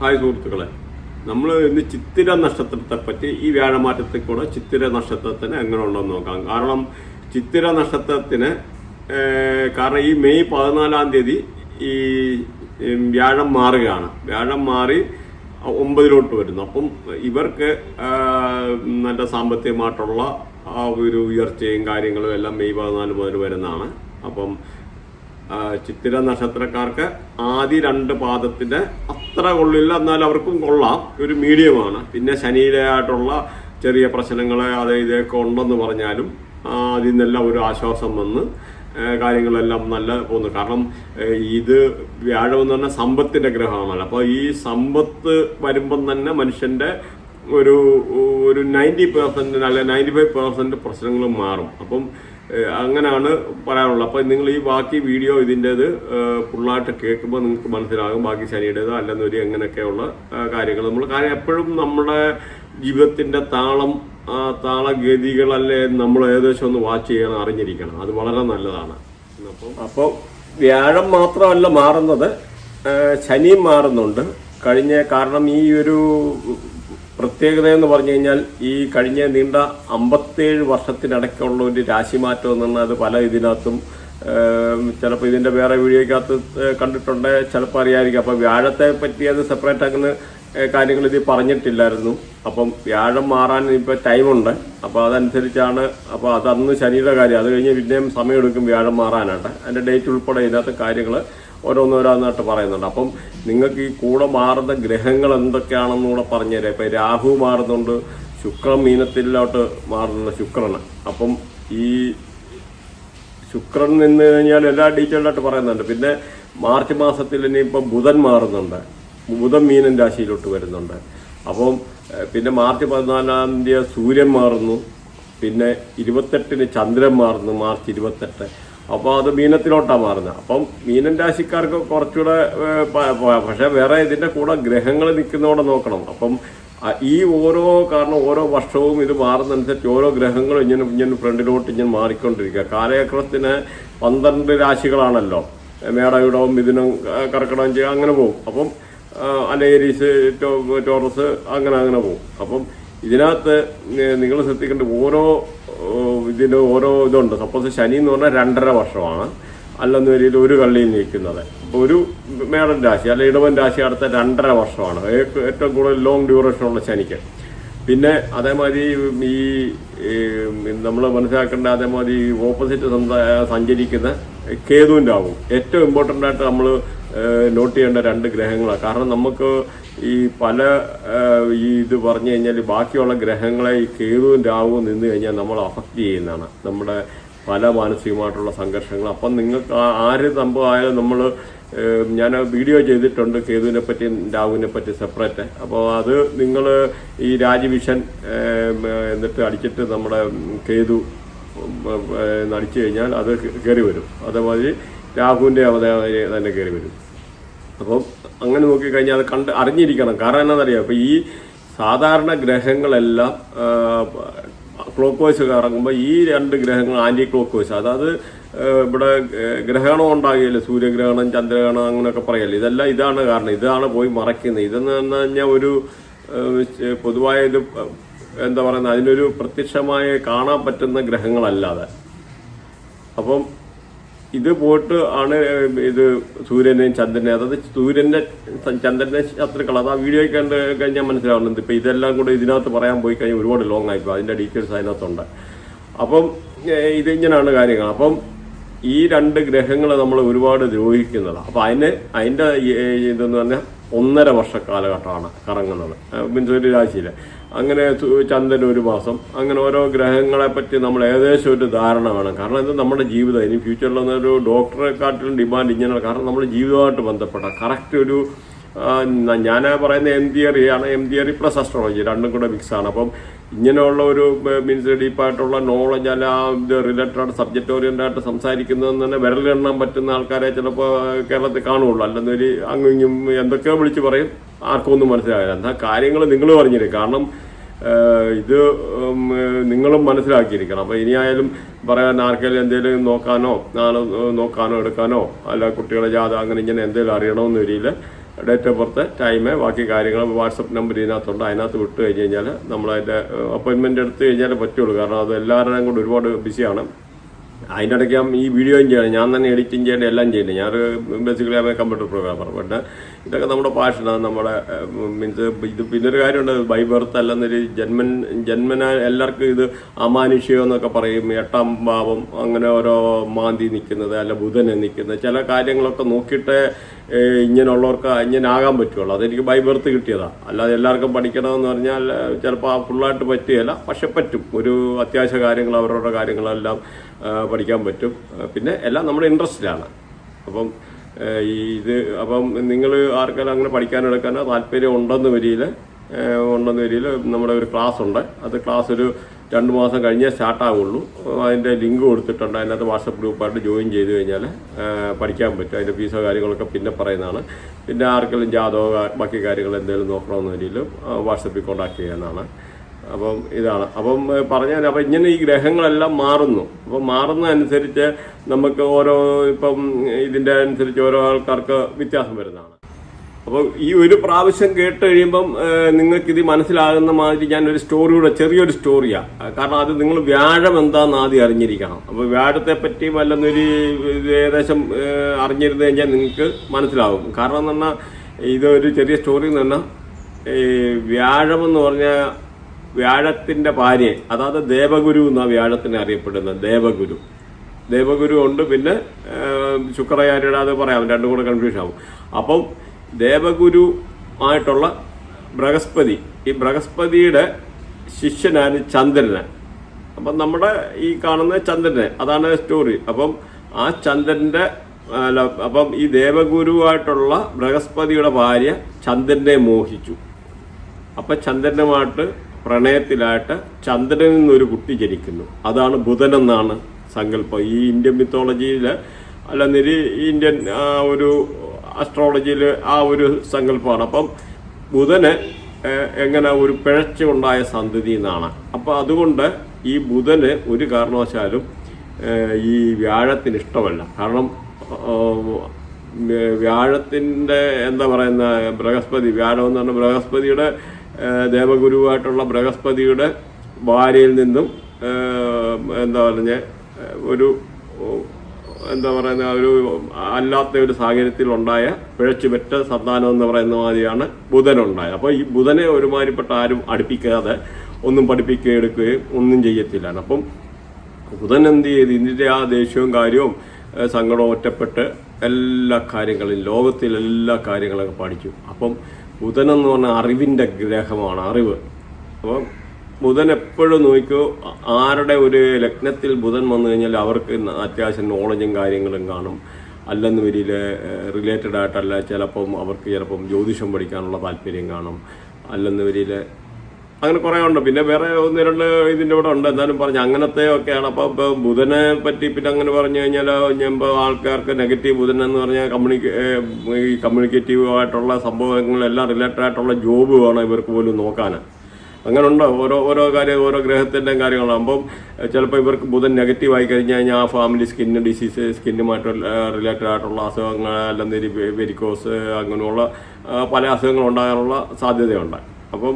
Hi സുഹൃത്തുക്കളെ, നമ്മൾ ഇന്ന് ചിത്തിര നക്ഷത്രത്തെ പറ്റി ഈ വ്യാഴമാറ്റത്തിൽ കൂടെ ചിത്തിര നക്ഷത്രത്തിന് എങ്ങനെ ഉണ്ടെന്ന് നോക്കാം. കാരണം ചിത്തിര നക്ഷത്രത്തിന് കാരണം ഈ മെയ് 14-ാം തീയതി ഈ വ്യാഴം മാറുകയാണ്. വ്യാഴം മാറി 9-ലോട്ട് വരുന്നു. അപ്പം ഇവർക്ക് നല്ല സാമ്പത്തികമായിട്ടുള്ള ഒരു ഉയർച്ചയും കാര്യങ്ങളും എല്ലാം മെയ് 14 മുതൽ വരുന്നതാണ്. അപ്പം ചിത്തിര നക്ഷത്രക്കാർക്ക് ആദ്യ 2 പാദത്തിന്റെ അത്ര കൊള്ളില്ല, എന്നാൽ അവർക്കും കൊള്ളാം, ഒരു മീഡിയമാണ്. പിന്നെ ശനിയിലായിട്ടുള്ള ചെറിയ പ്രശ്നങ്ങൾ അത് ഇതൊക്കെ ഉണ്ടെന്ന് പറഞ്ഞാലും അതിൽ നിന്നെല്ലാം ഒരു ആശ്വാസം വന്ന് കാര്യങ്ങളെല്ലാം നല്ല പോകുന്നു. കാരണം ഇത് വ്യാഴം എന്ന് പറഞ്ഞാൽ സമ്പത്തിന്റെ ഗ്രഹമാണല്ലോ. അപ്പോൾ ഈ സമ്പത്ത് വരുമ്പം തന്നെ മനുഷ്യന്റെ ഒരു 90% അല്ലെ 95% പ്രശ്നങ്ങളും മാറും. അപ്പം അങ്ങനെയാണ് പറയാനുള്ളത്. അപ്പം നിങ്ങൾ ഈ ബാക്കി വീഡിയോ ഇതിൻ്റെത് ഫുള്ളായിട്ട് കേൾക്കുമ്പോൾ നിങ്ങൾക്ക് മനസ്സിലാകും ബാക്കി ശനിയുടേത് അല്ലെന്നൊരു എങ്ങനെയൊക്കെയുള്ള കാര്യങ്ങൾ. കാര്യം എപ്പോഴും നമ്മുടെ ജീവിതത്തിന്റെ താളഗതികളല്ലേ നമ്മൾ ഏകദേശം ഒന്ന് വാച്ച് ചെയ്യണം, അറിഞ്ഞിരിക്കണം. അത് വളരെ നല്ലതാണ്. അപ്പോൾ വ്യാഴം മാത്രമല്ല മാറുന്നത്, ശനിയും മാറുന്നുണ്ട്. കാരണം ഈ ഒരു പ്രത്യേകത എന്ന് പറഞ്ഞു കഴിഞ്ഞാൽ ഈ കഴിഞ്ഞ നീണ്ട 57 വർഷത്തിനിടയ്ക്കുള്ള ഒരു രാശിമാറ്റം എന്ന് പറഞ്ഞാൽ അത് പല ഇതിനകത്തും ചിലപ്പോൾ ഇതിന്റെ വേറെ വീഡിയോക്കകത്ത് കണ്ടിട്ടുണ്ട്, ചിലപ്പോൾ അറിയാതിരിക്കും. അപ്പം വ്യാഴത്തെ പറ്റി അത് സെപ്പറേറ്റ് അങ്ങനെ കാര്യങ്ങൾ ഇതിൽ പറഞ്ഞിട്ടില്ലായിരുന്നു. അപ്പം വ്യാഴം മാറാൻ ഇപ്പോൾ ടൈമുണ്ട്. അപ്പോൾ അതനുസരിച്ചാണ്. അപ്പോൾ അതന്ന് ശനിയുടെ കാര്യം, അത് കഴിഞ്ഞ് പിന്നെയും സമയമെടുക്കും വ്യാഴം മാറാനായിട്ട്. അതിന്റെ ഡേറ്റ് ഉൾപ്പെടെ ഇതിനകത്ത് കാര്യങ്ങൾ ഓരോന്നോരോന്നായിട്ട് പറയുന്നുണ്ട്. അപ്പം നിങ്ങൾക്ക് ഈ കൂടെ മാറുന്ന ഗ്രഹങ്ങൾ എന്തൊക്കെയാണെന്ന് കൂടെ പറഞ്ഞുതരാം. ഇപ്പം രാഹു മാറുന്നുണ്ട്, ശുക്രൻ മീനത്തിലോട്ട് മാറുന്ന ശുക്രന്. അപ്പം ഈ ശുക്രൻ നിന്ന് കഴിഞ്ഞാൽ എല്ലാ ഡീറ്റെയിലായിട്ട് പറയുന്നുണ്ട്. പിന്നെ മാർച്ച് മാസത്തിൽ ഇനിയിപ്പം ബുധൻ മാറുന്നുണ്ട്, ബുധൻ മീനൻ രാശിയിലോട്ട് വരുന്നുണ്ട്. അപ്പം പിന്നെ മാർച്ച് 14-ാം തീയതി സൂര്യൻ മാറുന്നു. പിന്നെ 28-ന് ചന്ദ്രൻ മാറുന്നു, മാർച്ച് 28. അപ്പോൾ അത് മീനത്തിലോട്ടാണ് മാറുന്നത്. അപ്പം മീനൻ രാശിക്കാർക്ക് കുറച്ചുകൂടെ, പക്ഷെ വേറെ ഇതിന്റെ കൂടെ ഗ്രഹങ്ങൾ നിൽക്കുന്നതോടെ നോക്കണം. അപ്പം ഈ കാരണം ഓരോ വർഷവും ഇത് മാറുന്നതനുസരിച്ച് ഓരോ ഗ്രഹങ്ങളും ഇങ്ങനെ ഫ്രണ്ടിലോട്ട് ഇങ്ങനെ മാറിക്കൊണ്ടിരിക്കുക. കാലചക്രത്തിന് 12 രാശികളാണല്ലോ, മേടവിടവും മിഥുനം കർക്കിടകം ചെയ്യുക, അങ്ങനെ പോകും. അപ്പം അലേരീസ്, ടോറസ്, അങ്ങനെ പോകും. അപ്പം ഇതിനകത്ത് നിങ്ങൾ ശ്രദ്ധിക്കേണ്ട ഇതിന് ഓരോ ഇതുണ്ട്. സപ്പോസ് ശനി എന്ന് പറഞ്ഞാൽ 2.5 വർഷമാണ്, അല്ലെന്ന് വരിയിൽ ഒരു കള്ളിയിൽ നിൽക്കുന്നത്. അപ്പോൾ ഒരു മേടൻ രാശി അല്ലെ ഇടവൻ രാശി അടുത്ത 2.5 വർഷമാണ് ഏറ്റവും കൂടുതൽ ലോങ് ഡ്യൂറേഷൻ ഉള്ള ശനിക്ക്. പിന്നെ അതേമാതിരി ഈ നമ്മൾ മനസ്സിലാക്കേണ്ട അതേമാതിരി ഓപ്പോസിറ്റ് സഞ്ചരിക്കുന്ന കേതുവിൻ്റെ ആവും ഏറ്റവും ഇമ്പോർട്ടൻ്റ് ആയിട്ട് നമ്മൾ നോട്ട് ചെയ്യേണ്ട 2 ഗ്രഹങ്ങളാണ്. കാരണം നമുക്ക് ഈ പല ഇത് പറഞ്ഞു കഴിഞ്ഞാൽ ബാക്കിയുള്ള ഗ്രഹങ്ങളെ ഈ കേതുവും രാവും നിന്ന് കഴിഞ്ഞാൽ നമ്മൾ അഫക്റ്റ് ചെയ്യുന്നതാണ് നമ്മുടെ പല മാനസികമായിട്ടുള്ള സംഘർഷങ്ങൾ. അപ്പം നിങ്ങൾക്ക് ആര് സംഭവമായാലും ഞാൻ വീഡിയോ ചെയ്തിട്ടുണ്ട് കേതുവിനെ പറ്റി രാഹുവിനെ പറ്റി സെപ്പറേറ്റ്. അപ്പോൾ അത് നിങ്ങൾ ഈ രാജവിഷൻ എന്നിട്ട് അടിച്ചിട്ട് നമ്മുടെ കേതു അടിച്ചു കഴിഞ്ഞാൽ അത് കയറി വരും. അതേമാതിരി രാഹുവിൻ്റെ തന്നെ കയറി വരും. അപ്പം അങ്ങനെ നോക്കിക്കഴിഞ്ഞാൽ അത് അറിഞ്ഞിരിക്കണം. കാരണം എന്താണെന്നറിയാം, ഇപ്പം ഈ സാധാരണ ഗ്രഹങ്ങളെല്ലാം ക്ലോക്ക് വൈസ് കറങ്ങുമ്പോൾ ഈ 2 ഗ്രഹങ്ങൾ ആന്റി ക്ലോക്ക് വൈസ്, അതായത് ഇവിടെ ഗ്രഹണം ഉണ്ടാകില്ല, സൂര്യഗ്രഹണം, ചന്ദ്രഗ്രഹണം അങ്ങനെയൊക്കെ പറയല്ലേ, ഇതാണ് കാരണം, ഇതാണ് പോയി മറയ്ക്കുന്നത്. ഇതെന്ന് പറഞ്ഞു കഴിഞ്ഞാൽ ഒരു പൊതുവായ ഇത് എന്താ പറയുന്നത്, അതിനൊരു പ്രത്യക്ഷമായി കാണാൻ പറ്റുന്ന ഗ്രഹങ്ങളല്ലാതെ. അപ്പം ഇത് പോയിട്ട് ആണ് ഇത് സൂര്യനെയും ചന്ദ്രനെയും, അതായത് സൂര്യന്റെ ചന്ദ്രന്റെ ശത്രുക്കൾ, അത് ആ വീഡിയോ കണ്ട് കഴിഞ്ഞാൽ മനസ്സിലാവുന്നുണ്ട്. ഇപ്പം ഇതെല്ലാം കൂടെ ഇതിനകത്ത് പറയാൻ പോയി കഴിഞ്ഞാൽ ഒരുപാട് ലോങ് ആയിപ്പോൾ, അതിന്റെ ഡീറ്റെയിൽസ് അതിനകത്തുണ്ട്. അപ്പം ഇതിങ്ങനെയാണ് കാര്യങ്ങൾ. അപ്പം ഈ 2 ഗ്രഹങ്ങൾ നമ്മൾ ഒരുപാട് ദ്രോഹിക്കുന്നതാണ്. അപ്പം അതിന്റെ ഇതെന്ന് പറഞ്ഞാൽ 1.5 വർഷ കാലഘട്ടമാണ് കറങ്ങുന്നത്. മീൻസ് ഒരു രാശിയിൽ അങ്ങനെ ചന്ദ്രൻ 1 മാസം, അങ്ങനെ ഓരോ ഗ്രഹങ്ങളെ പറ്റി നമ്മൾ ഏകദേശം ഒരു ധാരണ വേണം. കാരണം ഇത് നമ്മുടെ ജീവിതം, ഇനി ഫ്യൂച്ചറിലൊരു ഡോക്ടറെക്കാട്ടിലും ഡിമാൻഡ് ഇങ്ങനെയാണ്. കാരണം നമ്മുടെ ജീവിതമായിട്ട് ബന്ധപ്പെട്ട കറക്റ്റ് ഒരു ഞാൻ പറയുന്ന എം തിയറി പ്ലസ് അസ്ട്രോളജി 2 കൂടെ മിക്സ് ആണ്. അപ്പം ഇങ്ങനെയുള്ള ഒരു മീൻസ് ഡീപ്പായിട്ടുള്ള നോളജ് അല്ല ഇത് റിലേറ്റഡ് സബ്ജക്റ്റ് ഓറിയന്റഡ് ആയിട്ട് സംസാരിക്കുന്നതെന്ന് തന്നെ വിരലെണ്ണാൻ പറ്റുന്ന ആൾക്കാരെ ചിലപ്പോൾ കേരളത്തിൽ കാണുകയുള്ളൂ. അല്ലെന്നൊരു അങ്ങും ഇങ്ങും എന്തൊക്കെയോ വിളിച്ച് പറയും, ആർക്കും ഒന്നും മനസ്സിലാകില്ല. എന്താ കാര്യങ്ങൾ നിങ്ങൾ പറഞ്ഞിരിക്കും. കാരണം ഇത് നിങ്ങളും മനസ്സിലാക്കിയിരിക്കണം. അപ്പോൾ ഇനിയായാലും പറയാൻ ആർക്കെങ്കിലും എന്തെങ്കിലും നോക്കാനോ എടുക്കാനോ അല്ല കുട്ടികളെ ജാത അങ്ങനെ ഇങ്ങനെ എന്തെങ്കിലും അറിയണമെന്ന് വരില്ല. ഡേറ്റ് ഓഫ് ബർത്ത്, ടൈം, ബാക്കി കാര്യങ്ങൾ വാട്സപ്പ് നമ്പർ ഇതിനകത്തുണ്ട്. അതിനകത്ത് വിട്ട് കഴിഞ്ഞ് കഴിഞ്ഞാൽ നമ്മളതിൻ്റെ അപ്പോയിൻമെൻറ്റ് എടുത്ത് കഴിഞ്ഞാൽ പറ്റുള്ളൂ. കാരണം അത് എല്ലാവരുടെയും കൂടെ ഒരുപാട് ബിസിയാണ്. അതിൻ്റെ ഇടയ്ക്ക് ഈ വീഡിയോയും ചെയ്യണം, ഞാൻ തന്നെ എഡിറ്റിംഗ് ചെയ്യേണ്ട എല്ലാം ചെയ്യണ്ടേ. ഞാൻ ബേസിക്കലി കമ്പ്യൂട്ടർ പ്രോഗ്രാമർ. പക്ഷേ ഇതൊക്കെ നമ്മുടെ പാഷനാണ്. നമ്മുടെ മീൻസ് ഇത് പിന്നൊരു കാര്യമുണ്ട്, ബൈ ബർത്ത് അല്ലെന്നൊരു ജന്മന എല്ലാവർക്കും ഇത് അമാനുഷ്യം എന്നൊക്കെ പറയും. 8ാം ഭാവം അങ്ങനെ ഓരോ മാന്തി നിൽക്കുന്നത്, അല്ല ബുധനെ നിൽക്കുന്നത്, ചില കാര്യങ്ങളൊക്കെ നോക്കിയിട്ട് ഇങ്ങനെയുള്ളവർക്ക് ഇങ്ങനെ ആകാൻ പറ്റുള്ളൂ. അതെനിക്ക് ബൈ ബർത്ത് കിട്ടിയതാണ്. അല്ലാതെ എല്ലാവർക്കും പഠിക്കണമെന്ന് പറഞ്ഞാൽ ചിലപ്പോൾ ഫുള്ളായിട്ട് പറ്റുകയില്ല, പക്ഷെ പറ്റും. ഒരു അത്യാവശ്യ കാര്യങ്ങൾ അവരുടെ കാര്യങ്ങളെല്ലാം പഠിക്കാൻ പറ്റും. പിന്നെ എല്ലാം നമ്മുടെ ഇൻട്രസ്റ്റിലാണ്. അപ്പം അപ്പം നിങ്ങൾ ആർക്കെല്ലാം അങ്ങനെ പഠിക്കാനെടുക്കാനോ താല്പര്യം ഉണ്ടെന്ന് വരിയിൽ നമ്മുടെ ഒരു ക്ലാസ് ഉണ്ട്. അത് ക്ലാസ് ഒരു 2 മാസം കഴിഞ്ഞേ സ്റ്റാർട്ടാവുള്ളൂ. അതിൻ്റെ ലിങ്ക് കൊടുത്തിട്ടുണ്ട്. അതിനകത്ത് വാട്സപ്പ് ഗ്രൂപ്പായിട്ട് ജോയിൻ ചെയ്ത് കഴിഞ്ഞാൽ പഠിക്കാൻ പറ്റും. അതിൻ്റെ ഫീസോ കാര്യങ്ങളൊക്കെ പിന്നെ പറയുന്നതാണ്. പിന്നെ ആർക്കെങ്കിലും ജാതകമോ ബാക്കി കാര്യങ്ങൾ എന്തെങ്കിലും നോക്കണമെന്ന രീതിയിൽ വാട്സപ്പിൽ കോൺടാക്ട് ചെയ്യാനാണ്. അപ്പം ഇതാണ്. അപ്പം പറഞ്ഞാൽ അപ്പം ഇങ്ങനെ ഈ ഗ്രഹങ്ങളെല്ലാം മാറുന്നു. അപ്പം മാറുന്നതനുസരിച്ച് നമുക്ക് ഇപ്പം ഇതിൻ്റെ അനുസരിച്ച് ഓരോ ആൾക്കാർക്ക് വ്യത്യാസം വരുന്നതാണ്. അപ്പോൾ ഈ ഒരു പ്രാവശ്യം കേട്ട് കഴിയുമ്പം നിങ്ങൾക്കിത് മനസ്സിലാകുന്ന മാതിരി ഞാനൊരു സ്റ്റോറിയുടെ ചെറിയൊരു സ്റ്റോറിയാണ്. കാരണം അത് നിങ്ങൾ വ്യാഴം എന്താണെന്ന് ആദ്യം അറിഞ്ഞിരിക്കണം. അപ്പോൾ വ്യാഴത്തെ പറ്റി വല്ലെന്നൊരു ഏകദേശം അറിഞ്ഞിരുന്നു കഴിഞ്ഞാൽ നിങ്ങൾക്ക് മനസ്സിലാവും. കാരണം എന്ന് പറഞ്ഞാൽ ഇതൊരു ചെറിയ സ്റ്റോറി എന്ന് പറഞ്ഞാൽ വ്യാഴമെന്ന് പറഞ്ഞാൽ വ്യാഴത്തിൻ്റെ ഭാര്യ, അതായത് ദേവഗുരു എന്നാണ് വ്യാഴത്തിനെ അറിയപ്പെടുന്നത്. ദേവഗുരു ഉണ്ട്. പിന്നെ ശുക്രാചാര്യയുടെ അത് പറയാം, രണ്ടും കൂടെ കൺഫ്യൂഷൻ ആവും. അപ്പം ദേവഗുരു ആയിട്ടുള്ള ബൃഹസ്പതി, ഈ ബൃഹസ്പതിയുടെ ശിഷ്യനാണ് ചന്ദ്രന്. അപ്പം നമ്മുടെ ഈ കാണുന്ന ചന്ദ്രനെ, അതാണ് സ്റ്റോറി. അപ്പം ആ ചന്ദ്രന്റെ അപ്പം ഈ ദേവഗുരുവായിട്ടുള്ള ബൃഹസ്പതിയുടെ ഭാര്യ ചന്ദ്രനെ മോഹിച്ചു. അപ്പം ചന്ദ്രനുമായിട്ട് പ്രണയത്തിലായിട്ട് ചന്ദ്രനിൽ നിന്നൊരു കുട്ടി ജനിക്കുന്നു. അതാണ് ബുധൻ എന്നാണ് സങ്കല്പം. ഈ ഇന്ത്യൻ മിത്തോളജിയിൽ അല്ലെന്നൊരു ഇന്ത്യൻ ഒരു അസ്ട്രോളജിയിൽ ആ ഒരു സങ്കല്പമാണ്. അപ്പം ബുധന് എങ്ങനെ ഒരു പിഴച്ചുണ്ടായ സന്തതി എന്നാണ്. അപ്പം അതുകൊണ്ട് ഈ ബുധന് ഒരു കാരണവശാലും ഈ വ്യാഴത്തിന് ഇഷ്ടമല്ല. കാരണം വ്യാഴത്തിൻ്റെ എന്താ പറയുന്ന ബൃഹസ്പതി, വ്യാഴം എന്ന് പറഞ്ഞാൽ ബൃഹസ്പതിയുടെ ദേവഗുരുവായിട്ടുള്ള ബൃഹസ്പതിയുടെ ഭാര്യയിൽ നിന്നും എന്താ പറഞ്ഞ ഒരു അല്ലാത്ത ഒരു സാഹചര്യത്തിലുണ്ടായ പിഴച്ചുപറ്റ സന്താനം എന്ന് പറയുന്ന മാതിരിയാണ് ബുധനുണ്ടായത്. അപ്പോൾ ഈ ബുധനെ ഒരുമാതിരിപ്പെട്ട ആരും അടുപ്പിക്കാതെ ഒന്നും പഠിപ്പിക്കുകയും എടുക്കുകയും ഒന്നും ചെയ്യത്തില്ല. അപ്പം ബുധൻ എന്ത് ചെയ്ത് ഇതിൻ്റെ ആ ദേഷ്യവും കാര്യവും സങ്കടവും ഒറ്റപ്പെട്ട് എല്ലാ കാര്യങ്ങളും ലോകത്തിലെല്ലാ കാര്യങ്ങളൊക്കെ പഠിച്ചു. അപ്പം ബുധൻ എന്ന് പറഞ്ഞാൽ അറിവിൻ്റെ ഗ്രഹമാണ്, അറിവ്. അപ്പം ബുധൻ എപ്പോഴും നോക്കിയോ, ആരുടെ ഒരു ലഗ്നത്തിൽ ബുധൻ വന്നു കഴിഞ്ഞാൽ അവർക്ക് അത്യാവശ്യം നോളജും കാര്യങ്ങളും കാണും. അല്ലെന്ന് വരിയിൽ റിലേറ്റഡ് ആയിട്ടല്ല, ചിലപ്പം ജ്യോതിഷം പഠിക്കാനുള്ള താല്പര്യം കാണും. അല്ലെന്ന് വരിയിൽ അങ്ങനെ കുറേ ഉണ്ട്. പിന്നെ വേറെ 1-2 ഇതിൻ്റെ കൂടെ ഉണ്ട്. എന്നാലും പറഞ്ഞ് അങ്ങനത്തെ ഒക്കെയാണ്. അപ്പോൾ ഇപ്പോൾ ബുധനെ പറ്റി പിന്നെ അങ്ങനെ പറഞ്ഞു കഴിഞ്ഞാൽ ആൾക്കാർക്ക് നെഗറ്റീവ് ബുധൻ എന്ന് പറഞ്ഞാൽ ഈ കമ്മ്യൂണിക്കേറ്റീവ് ആയിട്ടുള്ള സംഭവങ്ങളെല്ലാം റിലേറ്റഡ് ആയിട്ടുള്ള ജോബ് വേണം ഇവർക്ക് പോലും നോക്കാൻ. അങ്ങനെ ഉണ്ട്. ഓരോ കാര്യം ഓരോ ഗ്രഹത്തിൻ്റെയും കാര്യങ്ങളാകുമ്പം ചിലപ്പോൾ ഇവർക്ക് ബുധൻ നെഗറ്റീവ് ആയി കഴിഞ്ഞാൽ ആ ഫാമിലി സ്കിന്നുമായിട്ട് റിലേറ്റഡ് ആയിട്ടുള്ള അസുഖങ്ങൾ, അല്ലെങ്കിൽ വെരിക്കോസ്, അങ്ങനെയുള്ള പല അസുഖങ്ങൾ ഉണ്ടാകാനുള്ള സാധ്യതയുണ്ട്. അപ്പം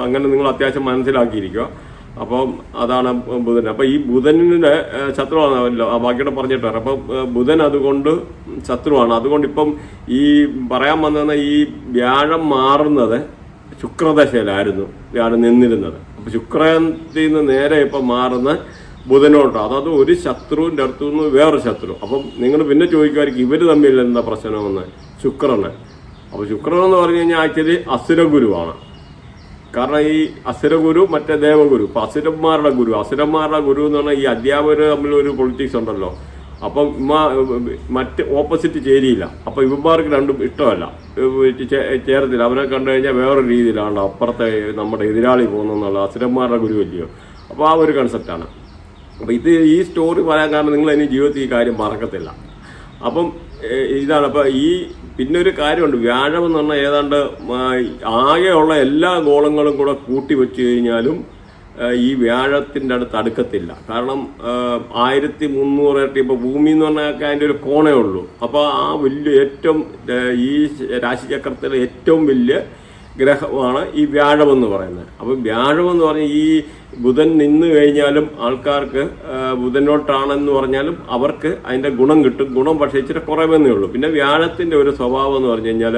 അങ്ങനെ നിങ്ങൾ അത്യാവശ്യം മനസ്സിലാക്കിയിരിക്കുക. അപ്പം അതാണ് ബുധൻ. അപ്പം ഈ ബുധനിൻ്റെ ശത്രുവാണല്ലോ, ബാക്കിയുടെ പറഞ്ഞിട്ട് വരാം. അപ്പം ബുധൻ അതുകൊണ്ട് ശത്രുവാണ്. അതുകൊണ്ട് ഇപ്പം ഈ പറയാൻ വന്ന ഈ വ്യാഴം മാറുന്നത് ശുക്രദശയിലായിരുന്നു വ്യാഴം നിന്നിരുന്നത്. അപ്പം ശുക്രത്തിൽ നിന്ന് നേരെ ഇപ്പം മാറുന്ന ബുധനോട്ടോ, അതായത് ഒരു ശത്രുവിൻ്റെ അടുത്തു നിന്ന് വേറൊരു ശത്രു. അപ്പം നിങ്ങൾ പിന്നെ ചോദിക്കുമായിരിക്കും ഇവർ തമ്മിൽ എന്താ പ്രശ്നമെന്ന്. ശുക്രന്. അപ്പോൾ ശുക്രൻ എന്ന് പറഞ്ഞു കഴിഞ്ഞാൽ ആക്ച്വലി അസുരഗുരുവാണ്. കാരണം ഈ അസുരഗുരു മറ്റേ ദേവഗുരു, ഇപ്പം അസുരന്മാരുടെ ഗുരു എന്ന് പറഞ്ഞാൽ ഈ അധ്യാപകർ തമ്മിലൊരു പൊളിറ്റിക്സ് ഉണ്ടല്ലോ. അപ്പം മറ്റ് ഓപ്പോസിറ്റ് ചേരിയില്ല. അപ്പം ഇവന്മാർക്ക് രണ്ടും ഇഷ്ടമല്ല, ചേർത്തില്ല. അവനെ കണ്ടു കഴിഞ്ഞാൽ വേറൊരു രീതിയിലാണ് അപ്പുറത്തെ നമ്മുടെ എതിരാളി പോകുന്നതെന്നുള്ള അസുരന്മാരുടെ ഗുരു അല്ലയോ. അപ്പോൾ ആ ഒരു കൺസെപ്റ്റാണ്. അപ്പം ഈ സ്റ്റോറി പറയാൻ കാരണം നിങ്ങൾ ഇനി ജീവിതത്തിൽ ഈ കാര്യം മറക്കത്തില്ല. അപ്പം ഇതാണ്. അപ്പം പിന്നെ ഒരു കാര്യമുണ്ട്, വ്യാഴം എന്ന് പറഞ്ഞാൽ ഏതാണ്ട് ആകെയുള്ള എല്ലാ ഗോളങ്ങളും കൂടെ കൂട്ടി വെച്ച് കഴിഞ്ഞാലും ഈ വ്യാഴത്തിൻ്റെ അടുത്ത് അടുക്കത്തില്ല. കാരണം 1300 ഇരട്ടി ഇപ്പോൾ ഭൂമി എന്ന് പറഞ്ഞാൽ അതിൻ്റെ ഒരു കോണേ ഉള്ളൂ. അപ്പോൾ ആ വലിയ ഏറ്റവും ഈ രാശിചക്രത്തിലെ ഏറ്റവും വലിയ ഗ്രഹമാണ് ഈ വ്യാഴമെന്ന് പറയുന്നത്. അപ്പം വ്യാഴമെന്ന് പറഞ്ഞാൽ ഈ ബുധൻ നിന്ന് കഴിഞ്ഞാലും ആൾക്കാർക്ക് ബുധനോട്ടാണെന്ന് പറഞ്ഞാലും അവർക്ക് അതിൻ്റെ ഗുണം കിട്ടും. ഗുണം പക്ഷേ ഇച്ചിരി കുറവെന്നേ ഉള്ളൂ. പിന്നെ വ്യാഴത്തിൻ്റെ ഒരു സ്വഭാവം എന്ന് പറഞ്ഞു കഴിഞ്ഞാൽ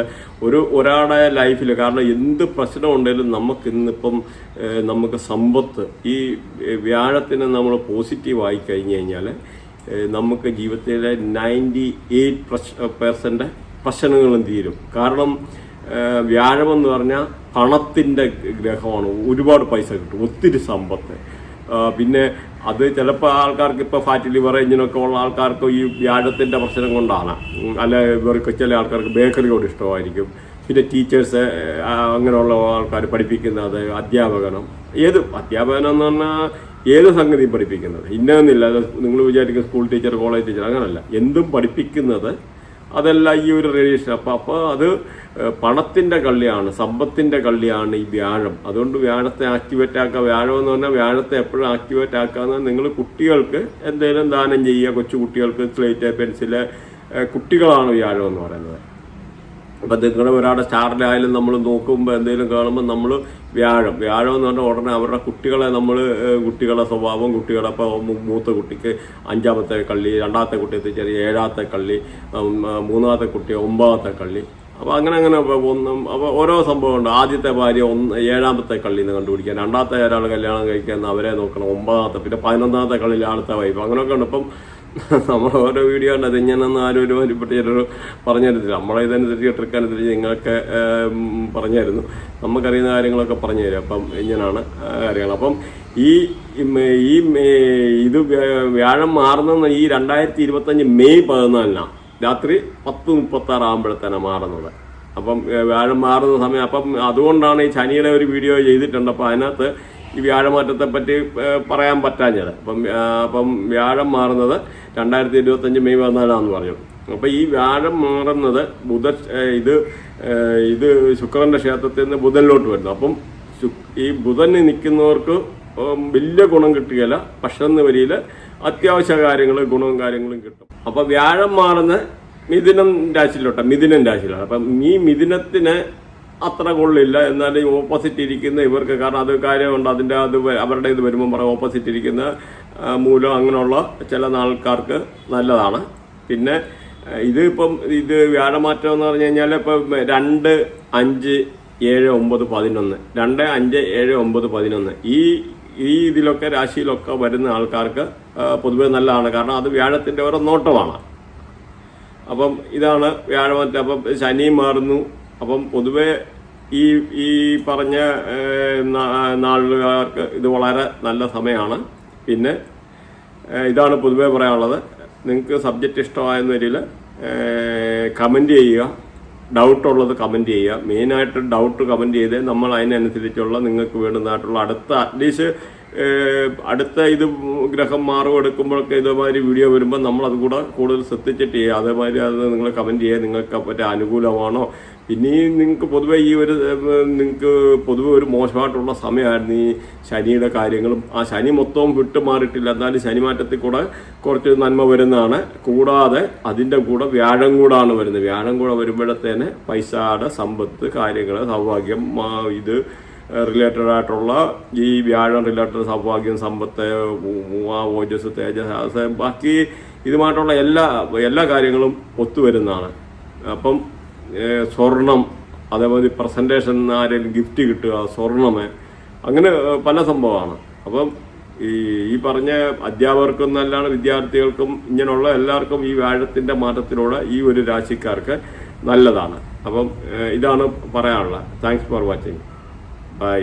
ഒരാളുടെ ലൈഫിൽ, കാരണം എന്ത് പ്രശ്നം ഉണ്ടെങ്കിലും നമുക്ക് ഇന്നിപ്പം നമുക്ക് സമ്പത്ത് ഈ വ്യാഴത്തിനെ നമ്മൾ പോസിറ്റീവായി കഴിഞ്ഞ് കഴിഞ്ഞാൽ നമുക്ക് ജീവിതത്തിലെ 98% പ്രശ്നങ്ങളും തീരും. കാരണം വ്യാഴമെന്ന് പറഞ്ഞാൽ പണത്തിൻ്റെ ഗ്രഹമാണ്. ഒരുപാട് പൈസ കിട്ടും, ഒത്തിരി സമ്പത്ത്. പിന്നെ അത് ചിലപ്പോൾ ആൾക്കാർക്ക് ഇപ്പോൾ ഫാറ്റ് ലിവർ എഞ്ചിനൊക്കെ ഉള്ള ആൾക്കാർക്ക് ഈ വ്യാഴത്തിൻ്റെ പ്രശ്നം കൊണ്ടാണ്. അല്ല ഇവർക്ക് ചില ആൾക്കാർക്ക് ബേക്കറിയോട് ഇഷ്ടമായിരിക്കും. പിന്നെ ടീച്ചേഴ്സ് അങ്ങനെയുള്ള ആൾക്കാർ പഠിപ്പിക്കുന്നത്, അധ്യാപകനം, അധ്യാപകനം എന്ന് പറഞ്ഞാൽ ഏത് സംഗതിയും പഠിപ്പിക്കുന്നത് ഇന്നതെന്നില്ല. നിങ്ങൾ വിചാരിക്കും സ്കൂൾ ടീച്ചർ, കോളേജ് ടീച്ചർ, അങ്ങനല്ല. എന്തും പഠിപ്പിക്കുന്നത് അതെല്ലാം ഈ ഒരു റേഡിയേഷൻ. അപ്പോൾ അത് പണത്തിൻ്റെ കള്ളിയാണ്, സമ്പത്തിൻ്റെ കള്ളിയാണ് ഈ വ്യാഴം. അതുകൊണ്ട് വ്യാഴത്തെ ആക്ടിവേറ്റ് ആക്കുക. വ്യാഴം എന്ന് പറഞ്ഞാൽ വ്യാഴത്തെ എപ്പോഴും ആക്ടിവേറ്റ് ആക്കാന്ന് നിങ്ങൾ കുട്ടികൾക്ക് എന്തെങ്കിലും ദാനം ചെയ്യുക. കൊച്ചു കുട്ടികൾക്ക് സ്ലേറ്റ്, പെൻസില്, കുട്ടികളാണ് വ്യാഴം എന്ന് പറയുന്നത്. അപ്പം നിങ്ങളുടെ ഒരാളുടെ സ്റ്റാറിലായാലും നമ്മൾ നോക്കുമ്പോൾ എന്തെങ്കിലും കാണുമ്പോൾ നമ്മൾ വ്യാഴം എന്ന് പറഞ്ഞാൽ ഉടനെ അവരുടെ കുട്ടികളുടെ സ്വഭാവം, കുട്ടികളെ ഇപ്പോൾ മൂത്ത കുട്ടിക്ക് 5ാമത്തെ കള്ളി, 2ാമത്തെ കുട്ടി ചെറിയ 7ാമത്തെ കള്ളി, 3ാമത്തെ കുട്ടി 9ാമത്തെ കള്ളി. അപ്പോൾ അങ്ങനെ അപ്പോൾ ഓരോ സംഭവമുണ്ട്. ആദ്യത്തെ ഭാര്യ 7ാമത്തെ കള്ളിന്ന് കണ്ടുപിടിക്കാൻ, 2ാമത്തെ ഒരാൾ കല്യാണം കഴിക്കാൻ അവരെ നോക്കണം, 9ാമത്തെ, പിന്നെ 11ാമത്തെ കള്ളിയിൽ അടുത്ത വൈഫ്, അങ്ങനെയൊക്കെ ഉണ്ട്. ഇപ്പം നമ്മൾ ഓരോ വീഡിയോ ഉണ്ട്. അത് ഇങ്ങനെയൊന്നും ആരും ഒരുമാതിരിപ്പെട്ട ചിലർ പറഞ്ഞു തരത്തില്ല. നമ്മളെ ഇതനുസരിച്ച് ട്രിക്കനുസരിച്ച് നിങ്ങൾക്ക് പറഞ്ഞു തരുന്നു. നമുക്കറിയുന്ന കാര്യങ്ങളൊക്കെ പറഞ്ഞു തരും. അപ്പം ഇങ്ങനെയാണ് കാര്യങ്ങൾ. അപ്പം ഇത് വ്യാഴം മാറുന്ന ഈ 2025 മെയ് 14 രാത്രി 10:36 ആകുമ്പോഴത്തേനാണ് മാറുന്നത്. അപ്പം വ്യാഴം മാറുന്ന സമയം. അപ്പം അതുകൊണ്ടാണ് ഈ ശനിയുടെ ഒരു വീഡിയോ ചെയ്തിട്ടുണ്ട്. അപ്പം അതിനകത്ത് ഈ വ്യാഴമാറ്റത്തെ പറ്റി പറയാൻ പറ്റാഞ്ഞത്. അപ്പം വ്യാഴം മാറുന്നത് 2025 മെയ് 14 പറഞ്ഞു. അപ്പം ഈ വ്യാഴം മാറുന്നത് ഇത് ശുക്രന്റെ ക്ഷേത്രത്തിൽ നിന്ന് ബുധനിലോട്ട് വരുന്നു. അപ്പം ഈ ബുധന് നിൽക്കുന്നവർക്ക് വലിയ ഗുണം കിട്ടുകയില്ല. പക്ഷെ വരിയിൽ അത്യാവശ്യ ഗുണവും കാര്യങ്ങളും കിട്ടും. അപ്പം വ്യാഴം മാറുന്ന മിഥുനം രാശിയിലാണ്. അപ്പം ഈ മിഥുനത്തിന് അത്ര കൊള്ളില്ല. എന്നാലും ഈ ഓപ്പോസിറ്റ് ഇരിക്കുന്ന ഇവർക്ക്, കാരണം അത് കാര്യമുണ്ട്. അവരുടെ ഇത് വരുമ്പോൾ പറയാം, ഓപ്പോസിറ്റ് ഇരിക്കുന്ന മൂലം അങ്ങനെയുള്ള ചില ആൾക്കാർക്ക് നല്ലതാണ്. പിന്നെ ഇത് വ്യാഴമാറ്റം എന്ന് പറഞ്ഞു കഴിഞ്ഞാൽ ഇപ്പം 2, 5, 7, 9, 11 2, 5, 7, 9, 11 ഈ ഇതിലൊക്കെ രാശിയിലൊക്കെ വരുന്ന ആൾക്കാർക്ക് പൊതുവെ നല്ലതാണ്. കാരണം അത് വ്യാഴത്തിൻ്റെ ഓരോ നോട്ടമാണ്. അപ്പം ഇതാണ് വ്യാഴമാറ്റം. അപ്പം ശനിയും മാറുന്നു. അപ്പം പൊതുവെ ഈ പറഞ്ഞ നാളുകാർക്ക് ഇത് വളരെ നല്ല സമയമാണ്. പിന്നെ ഇതാണ് പൊതുവെ പറയാനുള്ളത്. നിങ്ങൾക്ക് സബ്ജക്റ്റ് ഇഷ്ടമായെന്ന രീതിയിൽ കമൻറ്റ് ചെയ്യുക. ഡൗട്ടുള്ളത് കമൻറ്റ് ചെയ്യുക. മെയിനായിട്ട് ഡൗട്ട് കമൻറ്റ് ചെയ്ത് നമ്മൾ അതിനനുസരിച്ചുള്ള നിങ്ങൾക്ക് വേണ്ടുന്നതായിട്ടുള്ള അടുത്ത ഇത് ഗ്രഹം മാറും എടുക്കുമ്പോഴൊക്കെ ഇതേമാതിരി വീഡിയോ വരുമ്പോൾ നമ്മൾ അത് കൂടെ കൂടുതൽ ശ്രദ്ധിച്ചിട്ട് ചെയ്യുക. അതേമാതിരി അത് നിങ്ങൾ കമൻറ്റ് ചെയ്യുക. നിങ്ങൾക്ക് പറ്റിയ അനുകൂലമാണോ? പിന്നെയും നിങ്ങൾക്ക് പൊതുവെ നിങ്ങൾക്ക് പൊതുവെ ഒരു മോശമായിട്ടുള്ള സമയമായിരുന്നു ഈ ശനിയുടെ കാര്യങ്ങളും. ആ ശനി മൊത്തവും വിട്ടുമാറിയിട്ടില്ല. എന്നാലും ശനിമാറ്റത്തിൽ കൂടെ കുറച്ച് നന്മ വരുന്നതാണ്. കൂടാതെ അതിൻ്റെ കൂടെ വ്യാഴം കൂടാണ് വരുന്നത്. വ്യാഴം കൂടെ വരുമ്പോഴത്തേന് പൈസയുടെ സമ്പത്ത്, കാര്യങ്ങൾ, സൗഭാഗ്യം, ഇത് റിലേറ്റഡ് ആയിട്ടുള്ള ഈ വ്യാഴം റിലേറ്റഡ് സൗഭാഗ്യം, സമ്പത്ത്, ഓജസ്, തേജസ്, ബാക്കി ഇതുമായിട്ടുള്ള എല്ലാ കാര്യങ്ങളും ഒത്തുവരുന്നതാണ്. അപ്പം സ്വർണം, അതേപോലെ പ്രസൻറ്റേഷൻ, ആരെങ്കിലും ഗിഫ്റ്റ് കിട്ടുക, സ്വർണ്ണമേ, അങ്ങനെ പല സംഭവമാണ്. അപ്പം ഈ പറഞ്ഞ അധ്യാപകർക്കും നല്ലതാണ്, വിദ്യാർത്ഥികൾക്കും ഇങ്ങനെയുള്ള എല്ലാവർക്കും ഈ വ്യാഴത്തിൻ്റെ മാറ്റത്തിലൂടെ ഈ ഒരു രാശിക്കാർക്ക് നല്ലതാണ്. അപ്പം ഇതാണ് പറയാനുള്ളത്. Thanks for watching. ബൈ.